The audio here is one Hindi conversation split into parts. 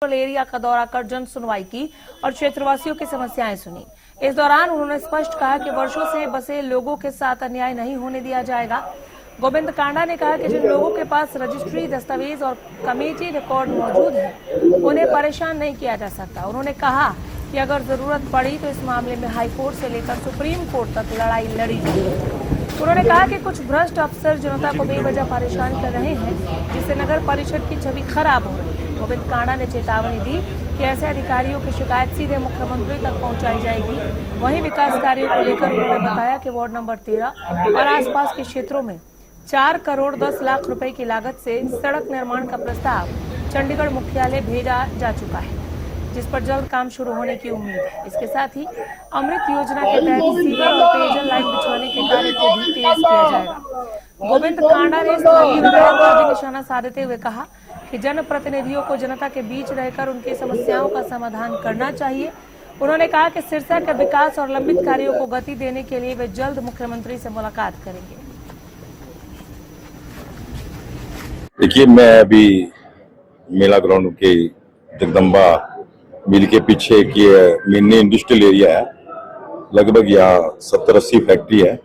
इंडस्ट्रियल एरिया का दौरा कर जन सुनवाई की और क्षेत्रवासियों की समस्याएं सुनी। इस दौरान उन्होंने स्पष्ट कहा कि वर्षों से बसे लोगों के साथ अन्याय नहीं होने दिया जाएगा। गोविंद कांडा ने कहा कि जिन लोगों के पास रजिस्ट्री, दस्तावेज और कमेटी रिकॉर्ड मौजूद है, उन्हें परेशान नहीं किया जा सकता। उन्होंने कहा कि अगर जरूरत पड़ी तो इस मामले में हाई कोर्ट से लेकर सुप्रीम कोर्ट तक लड़ाई लड़ी जाएगी। उन्होंने कहा कि कुछ भ्रष्ट अफसर जनता को बेवजह परेशान कर रहे हैं, जिससे नगर परिषद की छवि खराब हो रही है। गोविंद कांडा ने चेतावनी दी कि ऐसे अधिकारियों की शिकायत सीधे मुख्यमंत्री तक पहुंचाई जाएगी। वहीं विकास कार्यों को लेकर उन्होंने बताया कि वार्ड नंबर 13 और आसपास के क्षेत्रों में 4 करोड़ 10 लाख रुपए की लागत से सड़क निर्माण का प्रस्ताव चंडीगढ़ मुख्यालय भेजा जा चुका है, जिस पर जल्द काम शुरू होने की उम्मीद है। इसके साथ ही अमृत योजना के तहत सीवर और पेयजल लाइन बिछाने के कार्य को भी तेज किया जाएगा। गोविंद कांडा ने स्थानीय विधायक पर भी निशाना साधते हुए कहा कि जनप्रतिनिधियों को जनता के बीच रहकर उनकी समस्याओं का समाधान करना चाहिए। उन्होंने कहा कि सिरसा के विकास और लंबित कार्यों को गति देने के लिए वे जल्द मुख्यमंत्री से मुलाकात करेंगे। देखिए, मैं अभी मेला ग्राउंड के जगदम्बा मिल के पीछे एक मिनी इंडस्ट्रियल एरिया है। लगभग यहाँ 70-80 फैक्ट्री है,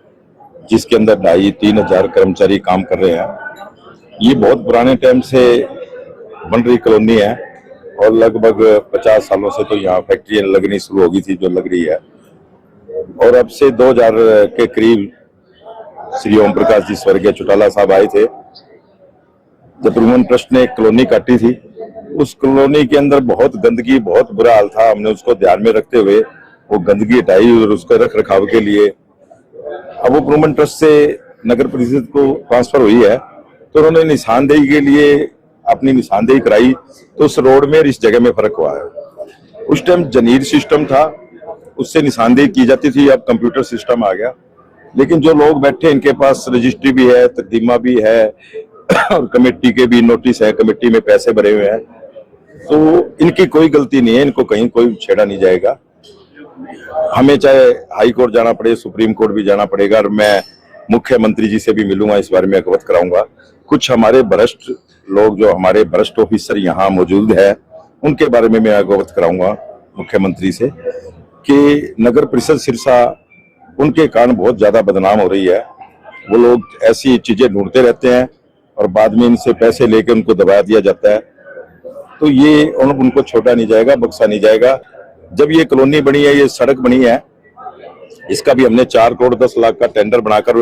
जिसके अंदर 2,500-3 हजार कर्मचारी काम कर रहे हैं। ये बहुत पुराने टाइम से बन रही कॉलोनी है और लगभग 50 सालों से तो यहाँ फैक्ट्रियां लगनी शुरू हो गई थी, जो लग रही है। और अब से 2000 के करीब श्री ओम प्रकाश जी स्वर्गीय चौटाला साहब आए थे, जब रोमन ट्रस्ट ने एक कॉलोनी काटी थी। उस कॉलोनी के अंदर बहुत गंदगी, बहुत बुरा हाल था। हमने उसको ध्यान में रखते हुए वो गंदगी हटाई और उसके रख रखाव के लिए अब वो रोमन ट्रस्ट से नगर परिषद को ट्रांसफर हुई है, तो उन्होंने निशानदेही के लिए अपनी निशानदेही कराई, तो उस रोड में इस जगह में फर्क हुआ है। उस टाइम जनीर सिस्टम था, उससे निशानदेही की जाती थी, अब कंप्यूटर सिस्टम आ गया। लेकिन जो लोग बैठे, इनके पास रजिस्ट्री भी है, तकदीमा भी है और कमेटी के भी नोटिस है, कमेटी में पैसे भरे हुए हैं, तो इनकी कोई गलती नहीं है, इनको कहीं कोई छेड़ा नहीं जाएगा। हमें चाहे हाई कोर्ट जाना पड़े, सुप्रीम कोर्ट भी जाना पड़ेगा और मैं मुख्यमंत्री जी से भी मिलूंगा, इस बारे में अवगत कराऊंगा। कुछ हमारे भ्रष्ट लोग, जो हमारे भ्रष्ट ऑफिसर यहाँ मौजूद है, उनके बारे में मैं अवगत कराऊंगा मुख्यमंत्री से कि नगर परिषद सिरसा उनके कारण बहुत ज्यादा बदनाम हो रही है। वो लोग ऐसी चीजें ढूंढते रहते हैं और बाद में इनसे पैसे लेके उनको दबा दिया जाता है, तो ये उनको छोड़ा नहीं जाएगा, बख्शा नहीं जाएगा। जब ये कॉलोनी बनी है, ये सड़क बनी है, इसका भी हमने 4 करोड़ 10 लाख का टेंडर बनाकर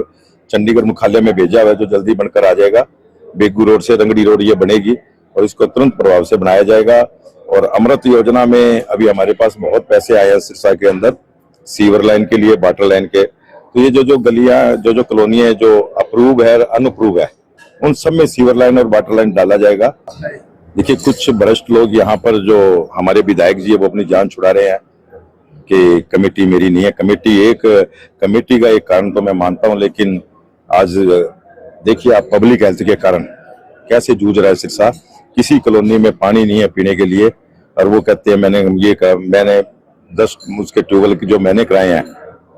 चंडीगढ़ मुख्यालय में भेजा हुआ है, जो जल्दी बनकर आ जाएगा। बेगू रोड से रंगड़ी रोड ये बनेगी और इसको तुरंत प्रभाव से बनाया जाएगा। और अमृत योजना में अभी हमारे पास बहुत पैसे आए हैं सिरसा के अंदर, सीवर लाइन के लिए, वाटर लाइन के। तो ये जो गलियां, जो कॉलोनी है, जो अप्रूव है, अनअप्रूव है, उन सब में सीवर लाइन और वाटर लाइन डाला जाएगा। देखिए, कुछ भ्रष्ट लोग यहाँ पर, जो हमारे विधायक जी है, वो अपनी जान छुड़ा रहे हैं कि कमेटी मेरी नहीं है। कमेटी का एक कारण तो मैं मानता हूँ, लेकिन आज देखिए आप पब्लिक हेल्थ के कारण कैसे जूझ रहा है सिरसा। किसी कॉलोनी में पानी नहीं है पीने के लिए, और वो कहते हैं मैंने 10 उसके ट्यूबवेल जो मैंने कराए हैं,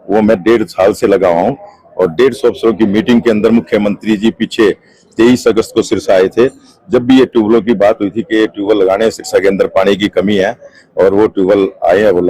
वो मैं 1.5 साल से लगा हूँ। और 150 अफसरों की मीटिंग के अंदर मुख्यमंत्री जी पीछे 23 अगस्त को सिरसा आए थे, जब भी ये ट्यूबवेलों की बात हुई थी कि ये ट्यूबवेल लगाने सिरसा के अंदर पानी की कमी है, और वो ट्यूबवेल आए हैं।